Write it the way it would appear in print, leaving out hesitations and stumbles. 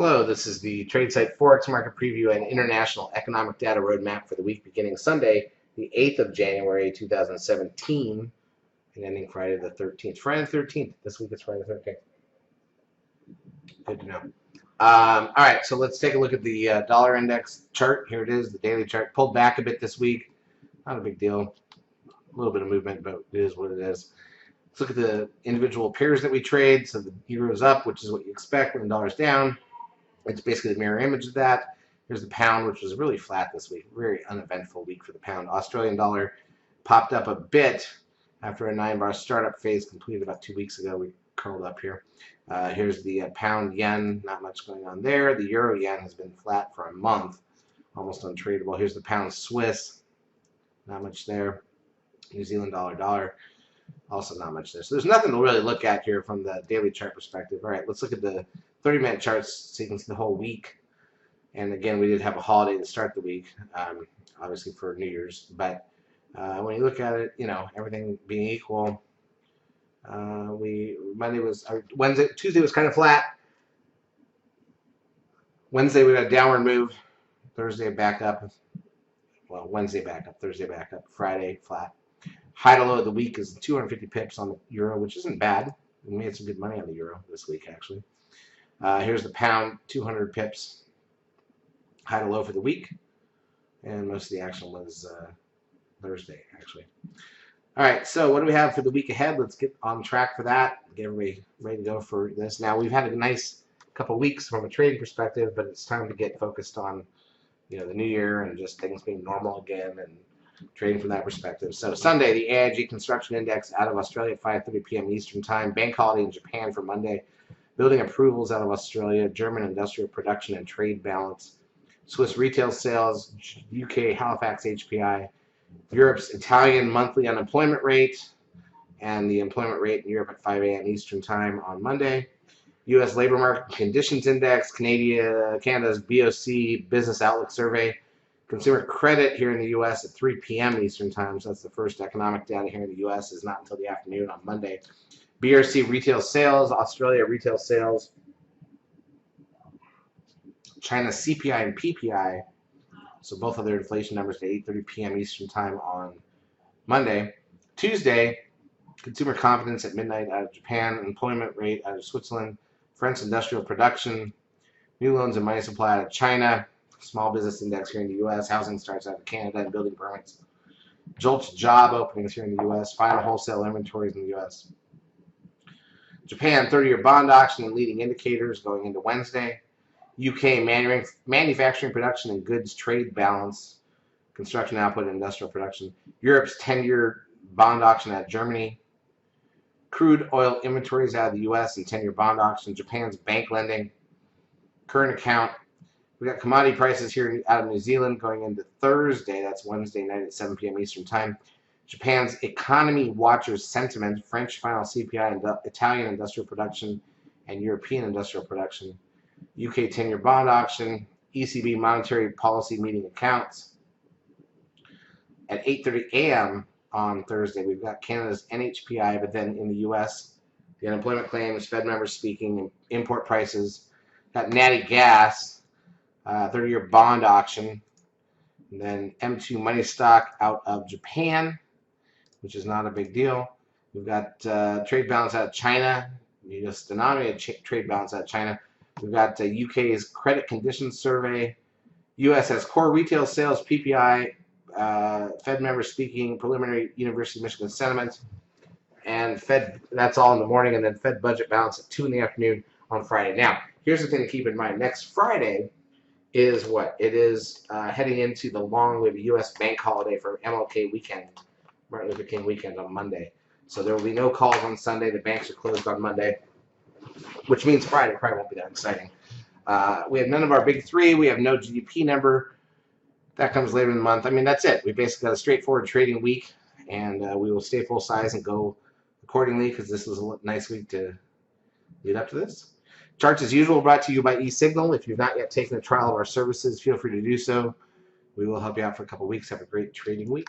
Hello, this is the trade site Forex market preview and international economic data roadmap for the week beginning Sunday, the 8th of January, 2017, and ending Friday the 13th. Friday the 13th. This week it's Friday the 13th. Good to know. All right, so let's take a look at the dollar index chart. Here it is, the daily chart. Pulled back a bit this week. Not a big deal. A little bit of movement, but it is what it is. Let's look at the individual pairs that we trade. So the euro's up, which is what you expect when the dollar's down. It's basically the mirror image of that. Here's the pound, which was really flat this week. Very uneventful week for the pound. Australian dollar popped up a bit after a 9-bar startup phase completed about 2 weeks ago. We curled up here. Here's the pound yen. Not much going on there. The euro yen has been flat for a month, almost untradeable. Here's the pound Swiss. Not much there. New Zealand dollar. Also not much there. So there's nothing to really look at here from the daily chart perspective. All right, let's look at the 30-minute charts so you can see the whole week. And again, we did have a holiday to start the week, obviously for New Year's. But when you look at it, you know, everything being equal, Tuesday was kind of flat. Wednesday we got a downward move. Thursday back up. Well, Wednesday back up. Thursday back up. Friday flat. High to low of the week is 250 pips on the euro, which isn't bad. We made some good money on the euro this week, actually. Here's the pound, 200 pips. High to low for the week. And most of the action was Thursday, actually. All right, so what do we have for the week ahead? Let's get on track for that. Get everybody ready to go for this. Now, we've had a nice couple of weeks from a trading perspective, but it's time to get focused on, you know, the new year and just things being normal again and trading from that perspective. So Sunday, the AIG Construction Index out of Australia at 5:30 p.m. Eastern Time. Bank holiday in Japan for Monday. Building approvals out of Australia. German industrial production and trade balance. Swiss retail sales. UK Halifax HPI. Europe's Italian monthly unemployment rate. And the employment rate in Europe at 5 a.m. Eastern Time on Monday. U.S. labor market conditions index. Canada's BOC Business Outlook Survey. Consumer credit here in the U.S. at 3 p.m. Eastern Time, so that's the first economic data here in the U.S. is not until the afternoon on Monday. BRC retail sales, Australia retail sales, China CPI and PPI, so both of their inflation numbers at 8:30 p.m. Eastern Time on Monday. Tuesday, consumer confidence at midnight out of Japan, employment rate out of Switzerland, French industrial production, new loans and money supply out of China, small business index here in the U.S., housing starts out of Canada, and building permits. JOLTS job openings here in the U.S., final wholesale inventories in the U.S. Japan 30-year bond auction and leading indicators going into Wednesday. UK manufacturing production and goods trade balance, construction output and industrial production. Europe's 10-year bond auction out of Germany. Crude oil inventories out of the U.S. and 10-year bond auction. Japan's bank lending. Current account. We got commodity prices here out of New Zealand going into Thursday. That's Wednesday night at 7 p.m. Eastern Time. Japan's economy watchers sentiment, French final CPI, and Italian industrial production, and European industrial production. UK 10-year bond auction, ECB monetary policy meeting accounts. At 8:30 a.m. on Thursday, we've got Canada's NHPI, but then in the U.S., the unemployment claims, Fed members speaking, import prices. Got natty gas. 30-year bond auction, and then M2 money stock out of Japan, which is not a big deal. We've got trade balance out of China, U.S. denominated trade balance out of China. We've got UK's credit conditions survey. U.S. has core retail sales, PPI, Fed members speaking, preliminary University of Michigan sentiment, and Fed. That's all in the morning, and then Fed budget balance at 2 in the afternoon on Friday. Now, here's the thing to keep in mind: next Friday is what? It is heading into the long U.S. bank holiday for MLK weekend, Martin Luther King weekend on Monday. So there will be no calls on Sunday. The banks are closed on Monday, which means Friday probably won't be that exciting. We have none of our big three. We have no GDP number. That comes later in the month. I mean, that's it. We basically got a straightforward trading week, and we will stay full size and go accordingly because this was a nice week to lead up to this. Charts, as usual, brought to you by eSignal. If you've not yet taken a trial of our services, feel free to do so. We will help you out for a couple weeks. Have a great trading week.